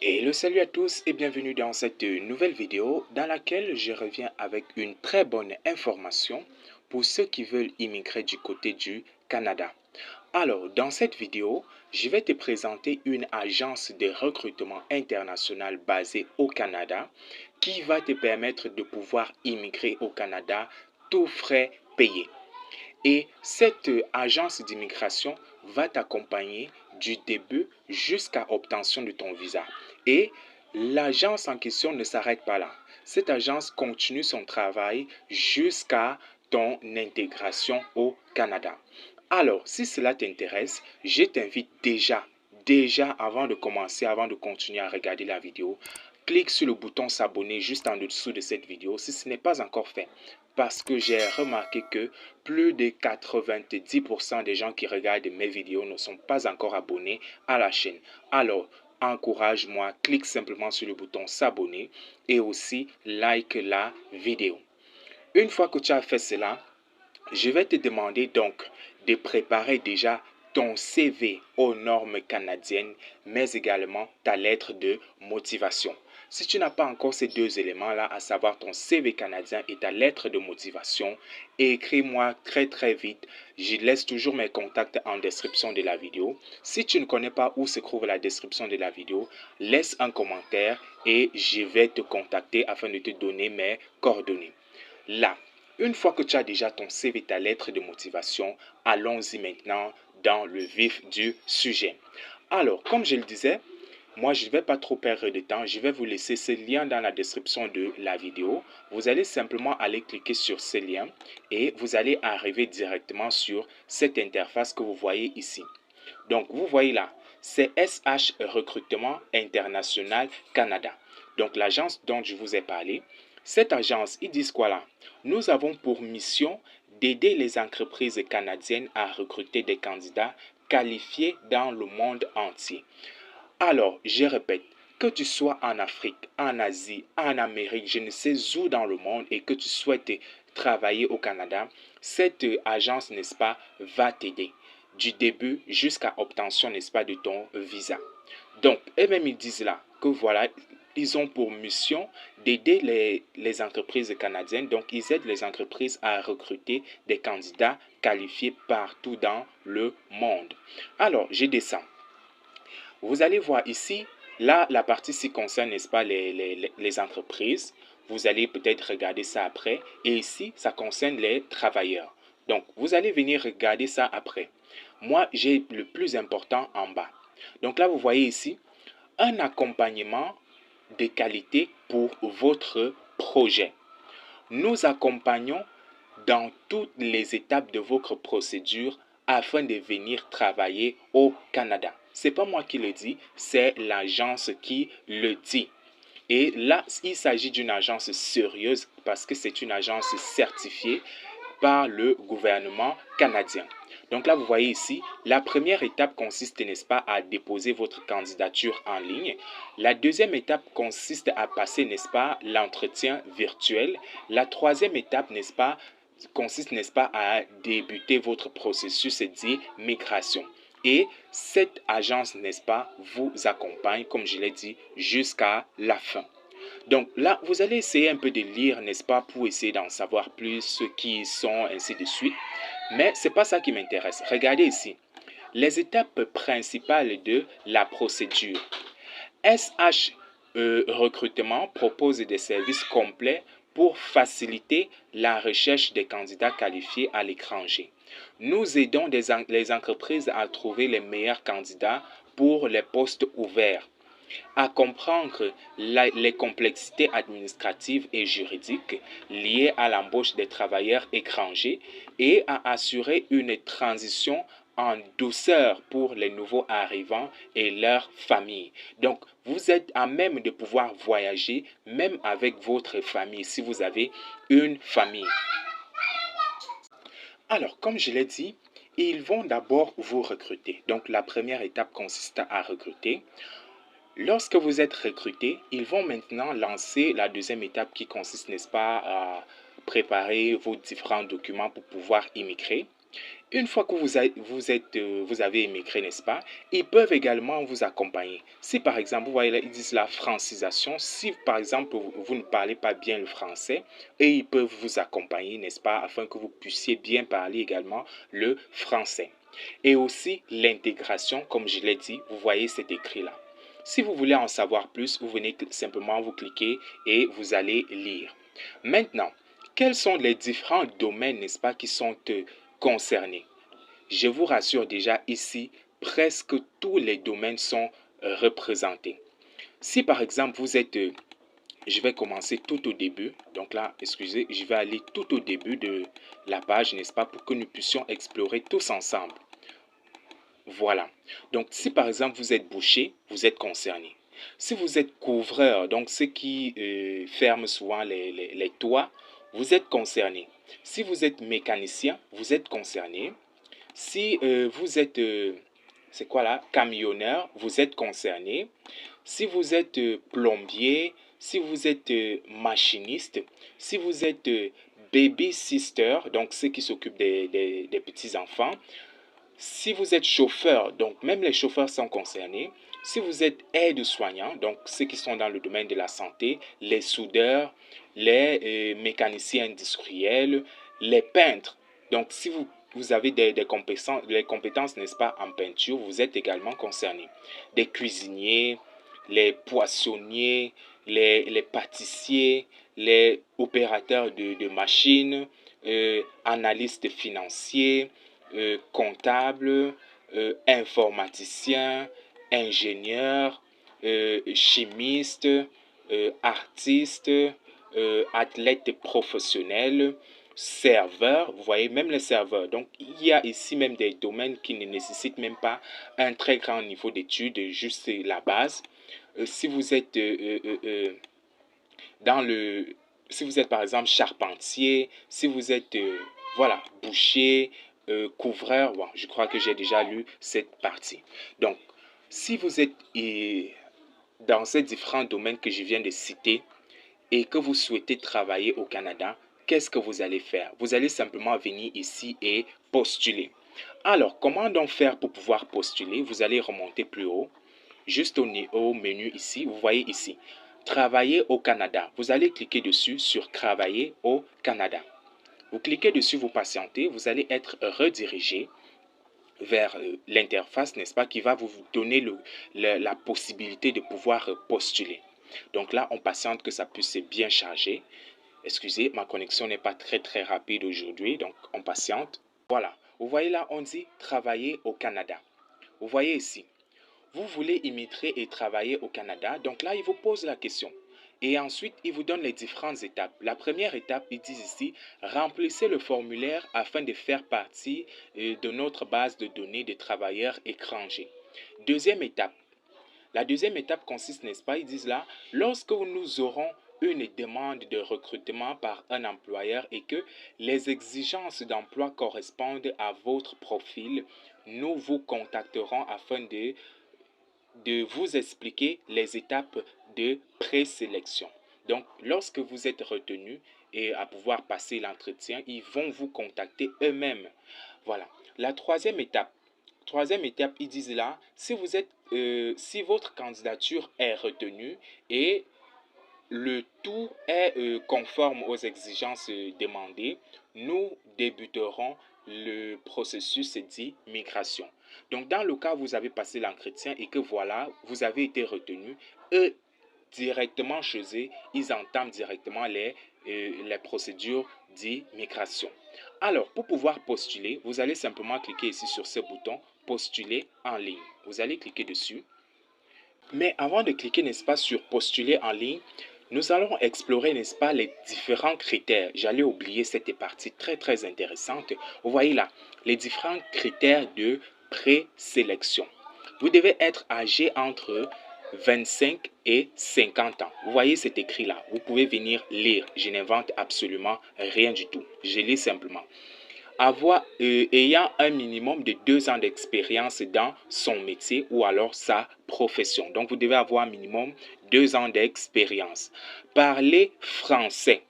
Hello, salut à tous et bienvenue dans cette nouvelle vidéo dans laquelle je reviens avec une très bonne information pour ceux qui veulent immigrer du côté du Canada. Alors, dans cette vidéo, je vais te présenter une agence de recrutement international basée au Canada qui va te permettre de pouvoir immigrer au Canada tout frais payés. Et cette agence d'immigration va t'accompagner du début jusqu'à obtention de ton visa. Et l'agence en question ne s'arrête pas là. Cette agence continue son travail jusqu'à ton intégration au Canada. Alors, si cela t'intéresse, je t'invite déjà avant de commencer, avant de continuer à regarder la vidéo, clique sur le bouton s'abonner juste en dessous de cette vidéo si ce n'est pas encore fait. Parce que j'ai remarqué que plus de 90% des gens qui regardent mes vidéos ne sont pas encore abonnés à la chaîne. Alors, encourage-moi, clique simplement sur le bouton s'abonner et aussi like la vidéo. Une fois que tu as fait cela, je vais te demander donc de préparer déjà ton CV aux normes canadiennes, mais également ta lettre de motivation. Si tu n'as pas encore ces deux éléments-là, à savoir ton CV canadien et ta lettre de motivation, écris-moi très vite. Je laisse toujours mes contacts en description de la vidéo. Si tu ne connais pas où se trouve la description de la vidéo, laisse un commentaire et je vais te contacter afin de te donner mes coordonnées. Là, une fois que tu as déjà ton CV, ta lettre de motivation, allons-y maintenant dans le vif du sujet. Alors, comme je le disais, moi, je ne vais pas trop perdre de temps. Je vais vous laisser ce lien dans la description de la vidéo. Vous allez simplement aller cliquer sur ce lien et vous allez arriver directement sur cette interface que vous voyez ici. Donc, vous voyez là, c'est SH Recrutement International Canada. Donc, l'agence dont je vous ai parlé. Cette agence, ils disent quoi là? Nous avons pour mission d'aider les entreprises canadiennes à recruter des candidats qualifiés dans le monde entier. Alors, je répète, que tu sois en Afrique, en Asie, en Amérique, je ne sais où dans le monde et que tu souhaites travailler au Canada, cette agence, n'est-ce pas, va t'aider du début jusqu'à obtention, n'est-ce pas, de ton visa. Donc, et même ils disent là que voilà, ils ont pour mission d'aider les entreprises canadiennes. Donc, ils aident les entreprises à recruter des candidats qualifiés partout dans le monde. Alors, je descends. Vous allez voir ici, là, la partie qui concerne, n'est-ce pas, les entreprises. Vous allez peut-être regarder ça après. Et ici, ça concerne les travailleurs. Donc, vous allez venir regarder ça après. Moi, j'ai le plus important en bas. Donc là, vous voyez ici, un accompagnement de qualité pour votre projet. Nous accompagnons dans toutes les étapes de votre procédure afin de venir travailler au Canada. Ce n'est pas moi qui le dis, c'est l'agence qui le dit. Et là, il s'agit d'une agence sérieuse parce que c'est une agence certifiée par le gouvernement canadien. Donc là, vous voyez ici, la première étape consiste, n'est-ce pas, à déposer votre candidature en ligne. La deuxième étape consiste à passer, n'est-ce pas, l'entretien virtuel. La troisième étape, n'est-ce pas, consiste, n'est-ce pas, à débuter votre processus dit migration. Et cette agence, n'est-ce pas, vous accompagne, comme je l'ai dit, jusqu'à la fin. Donc là, vous allez essayer un peu de lire, n'est-ce pas, pour essayer d'en savoir plus, ceux qui sont, ainsi de suite. Mais ce n'est pas ça qui m'intéresse. Regardez ici. Les étapes principales de la procédure. SH Recrutement propose des services complets pour faciliter la recherche des candidats qualifiés à l'étranger. Nous aidons les entreprises à trouver les meilleurs candidats pour les postes ouverts, à comprendre les complexités administratives et juridiques liées à l'embauche des travailleurs étrangers et à assurer une transition en douceur pour les nouveaux arrivants et leurs familles. Donc, vous êtes à même de pouvoir voyager même avec votre famille si vous avez une famille. Alors, comme je l'ai dit, ils vont d'abord vous recruter. Donc, la première étape consiste à recruter. Lorsque vous êtes recruté, ils vont maintenant lancer la deuxième étape qui consiste, n'est-ce pas, à préparer vos différents documents pour pouvoir immigrer. Une fois que vous avez immigré, n'est-ce pas, ils peuvent également vous accompagner. Si par exemple, vous voyez là, ils disent la francisation, si par exemple, vous ne parlez pas bien le français, et ils peuvent vous accompagner, n'est-ce pas, afin que vous puissiez bien parler également le français. Et aussi l'intégration, comme je l'ai dit, vous voyez cet écrit-là. Si vous voulez en savoir plus, vous venez simplement vous cliquer et vous allez lire. Maintenant, quels sont les différents domaines, n'est-ce pas, qui sont concernés? Je vous rassure déjà ici, presque tous les domaines sont représentés. Si par exemple vous êtes, je vais commencer tout au début, donc là, excusez, je vais aller tout au début de la page, n'est-ce pas, pour que nous puissions explorer tous ensemble. Voilà. Donc, si par exemple vous êtes boucher, vous êtes concerné. Si vous êtes couvreur, donc ceux qui ferment souvent les toits, vous êtes concerné. Si vous êtes mécanicien, vous êtes concerné. Si vous êtes, c'est quoi là, camionneur, vous êtes concerné. Si vous êtes plombier, si vous êtes machiniste, si vous êtes baby sister, donc ceux qui s'occupent des petits-enfants, si vous êtes chauffeur, donc même les chauffeurs sont concernés. Si vous êtes aide-soignant, donc ceux qui sont dans le domaine de la santé, les soudeurs, les mécaniciens industriels, les peintres. Donc si vous avez des compétences, n'est-ce pas, en peinture, vous êtes également concerné. Des cuisiniers, les poissonniers, les pâtissiers, les opérateurs de machines, analystes financiers, comptable, informaticien, ingénieur, chimiste, artiste, athlète professionnel, serveur. Vous voyez, même les serveurs. Donc, il y a ici même des domaines qui ne nécessitent même pas un très grand niveau d'études, juste la base. Si vous êtes dans le... Si vous êtes par exemple charpentier, si vous êtes voilà, boucher, couvreur, bon, je crois que j'ai déjà lu cette partie. Donc, si vous êtes dans ces différents domaines que je viens de citer et que vous souhaitez travailler au Canada, qu'est-ce que vous allez faire? Vous allez simplement venir ici et postuler. Alors, comment donc faire pour pouvoir postuler? Vous allez remonter plus haut, juste au menu ici, vous voyez ici, Travailler au Canada. Vous allez cliquer dessus sur Travailler au Canada. Vous cliquez dessus, vous patientez, vous allez être redirigé vers l'interface, n'est-ce pas, qui va vous donner la possibilité de pouvoir postuler. Donc là, on patiente que ça puisse bien charger. Excusez, ma connexion n'est pas très rapide aujourd'hui, donc on patiente. Voilà, vous voyez là, on dit Travailler au Canada. Vous voyez ici, vous voulez immigrer et travailler au Canada, donc là, il vous pose la question. Et ensuite, il vous donne les différentes étapes. La première étape, ils disent ici, remplissez le formulaire afin de faire partie de notre base de données de travailleurs étrangers. Deuxième étape. La deuxième étape consiste, n'est-ce pas, ils disent là, lorsque nous aurons une demande de recrutement par un employeur et que les exigences d'emploi correspondent à votre profil, nous vous contacterons afin de vous expliquer les étapes de présélection. Donc, lorsque vous êtes retenu et à pouvoir passer l'entretien, ils vont vous contacter eux-mêmes. Voilà. La troisième étape, ils disent là, si votre candidature est retenue et le tout est conforme aux exigences demandées, nous débuterons le processus dit migration. Donc, dans le cas où vous avez passé l'entretien et que voilà, vous avez été retenu, eux, directement chez eux, ils entament directement les procédures d'immigration. Alors, pour pouvoir postuler, vous allez simplement cliquer ici sur ce bouton Postuler en ligne. Vous allez cliquer dessus. Mais avant de cliquer, n'est-ce pas, sur Postuler en ligne, nous allons explorer, n'est-ce pas, les différents critères. J'allais oublier cette partie très intéressante. Vous voyez là, les différents critères de présélection. Vous devez être âgé entre 25 et 50 ans. Vous voyez cet écrit-là. Vous pouvez venir lire. Je n'invente absolument rien du tout. Je lis simplement. Ayant un minimum de 2 ans d'expérience dans son métier ou alors sa profession. Donc, vous devez avoir un minimum 2 ans d'expérience. Parler français.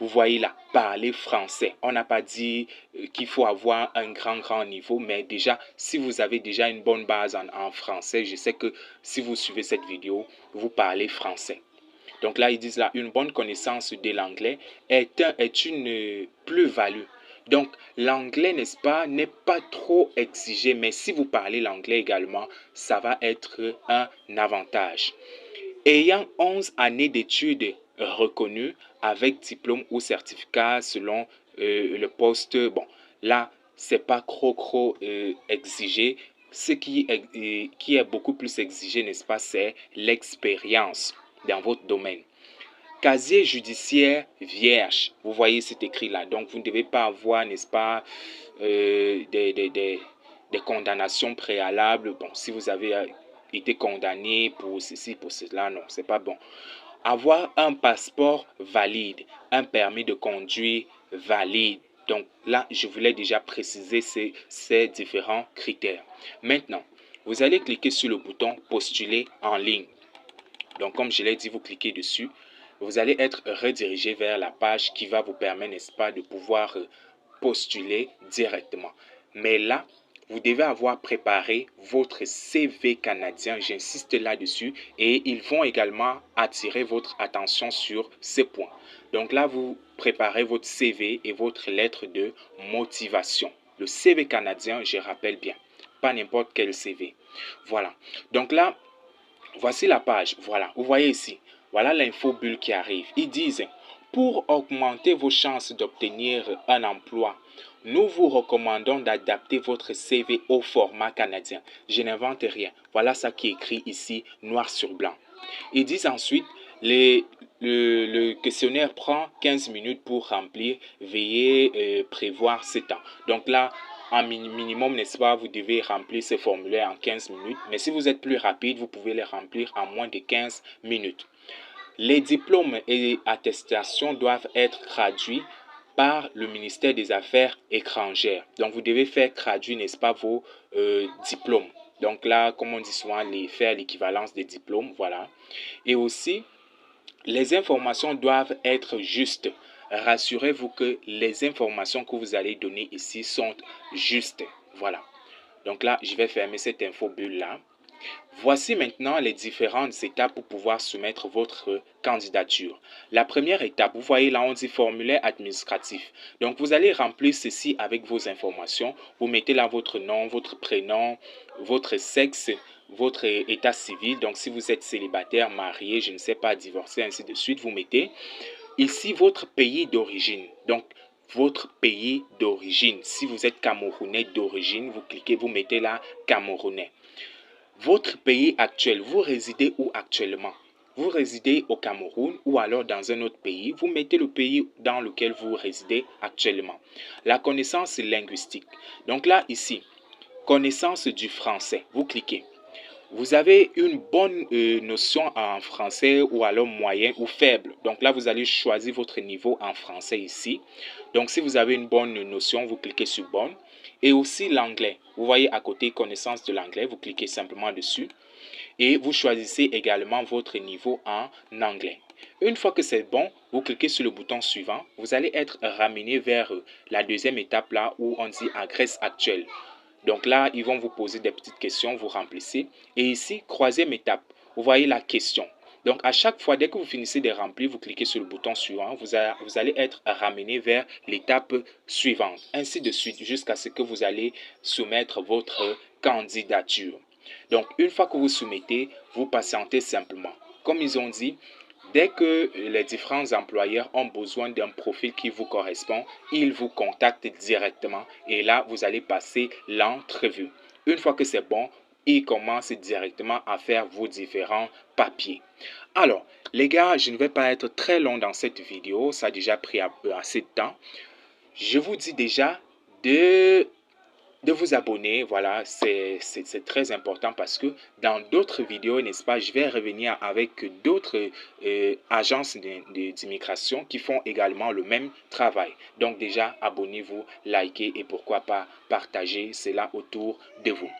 vous voyez là, parler français. On n'a pas dit qu'il faut avoir un grand niveau, mais déjà, si vous avez déjà une bonne base en français, je sais que si vous suivez cette vidéo, vous parlez français. Donc là, ils disent là, une bonne connaissance de l'anglais est une plus-value. Donc, l'anglais, n'est-ce pas, n'est pas trop exigé, mais si vous parlez l'anglais également, ça va être un avantage. Ayant 11 années d'études reconnues avec diplôme ou certificat selon le poste, bon, là, c'est pas trop exigé. Ce qui est beaucoup plus exigé, n'est-ce pas, c'est l'expérience dans votre domaine. Casier judiciaire vierge. Vous voyez, c'est écrit là. Donc, vous ne devez pas avoir, n'est-ce pas, des condamnations préalables. Bon, si vous avez été condamné pour ceci, pour cela, non, c'est pas bon. Avoir un passeport valide, un permis de conduire valide. Donc là, je voulais déjà préciser ces différents critères. Maintenant, vous allez cliquer sur le bouton postuler en ligne. Donc, comme je l'ai dit, vous cliquez dessus. Vous allez être redirigé vers la page qui va vous permettre, n'est-ce pas, de pouvoir postuler directement. Mais là, vous devez avoir préparé votre CV canadien, j'insiste là-dessus, et ils vont également attirer votre attention sur ces points. Donc là, vous préparez votre CV et votre lettre de motivation. Le CV canadien, je rappelle bien, pas n'importe quel CV. Voilà. Donc là, voici la page. Voilà, vous voyez ici. Voilà l'info bulle qui arrive. Ils disent, pour augmenter vos chances d'obtenir un emploi, nous vous recommandons d'adapter votre CV au format canadien. Je n'invente rien. Voilà ça qui est écrit ici, noir sur blanc. Ils disent ensuite, le questionnaire prend 15 minutes pour remplir. Veuillez prévoir ce temps. Donc là, en minimum, n'est-ce pas, vous devez remplir ces formulaires en 15 minutes. Mais si vous êtes plus rapide, vous pouvez les remplir en moins de 15 minutes. Les diplômes et attestations doivent être traduits par le ministère des Affaires étrangères. Donc, vous devez faire traduire, n'est-ce pas, vos diplômes. Donc là, comme on dit souvent, faire l'équivalence des diplômes, voilà. Et aussi, les informations doivent être justes. Rassurez-vous que les informations que vous allez donner ici sont justes. Voilà. Donc là, je vais fermer cette info bulle là. Voici maintenant les différentes étapes pour pouvoir soumettre votre candidature. La première étape, vous voyez là, on dit formulaire administratif. Donc, vous allez remplir ceci avec vos informations. Vous mettez là votre nom, votre prénom, votre sexe, votre état civil. Donc, si vous êtes célibataire, marié, je ne sais pas, divorcé, ainsi de suite, vous mettez ici votre pays d'origine. Donc, votre pays d'origine. Si vous êtes Camerounais d'origine, vous cliquez, vous mettez là Camerounais. Votre pays actuel, vous résidez où actuellement? Vous résidez au Cameroun ou alors dans un autre pays, vous mettez le pays dans lequel vous résidez actuellement. La connaissance linguistique. Donc là, ici, connaissance du français, vous cliquez. Vous avez une bonne notion en français ou alors moyen ou faible. Donc là, vous allez choisir votre niveau en français ici. Donc si vous avez une bonne notion, vous cliquez sur bonne. Et aussi l'anglais. Vous voyez à côté connaissance de l'anglais, vous cliquez simplement dessus. Et vous choisissez également votre niveau en anglais. Une fois que c'est bon, vous cliquez sur le bouton suivant. Vous allez être ramené vers la deuxième étape là où on dit adresse actuelle. Donc là, ils vont vous poser des petites questions, vous remplissez. Et ici, troisième étape, vous voyez la question. Donc à chaque fois, dès que vous finissez de remplir, vous cliquez sur le bouton suivant. Vous allez être ramené vers l'étape suivante. Ainsi de suite, jusqu'à ce que vous allez soumettre votre candidature. Donc une fois que vous soumettez, vous patientez simplement. Comme ils ont dit, dès que les différents employeurs ont besoin d'un profil qui vous correspond, ils vous contactent directement et là, vous allez passer l'entrevue. Une fois que c'est bon, ils commencent directement à faire vos différents papiers. Alors, les gars, je ne vais pas être très long dans cette vidéo, ça a déjà pris assez de temps. Je vous dis déjà de vous abonner, voilà, c'est très important parce que dans d'autres vidéos, n'est-ce pas, je vais revenir avec d'autres agences d'immigration qui font également le même travail. Donc déjà, abonnez-vous, likez et pourquoi pas partager cela autour de vous.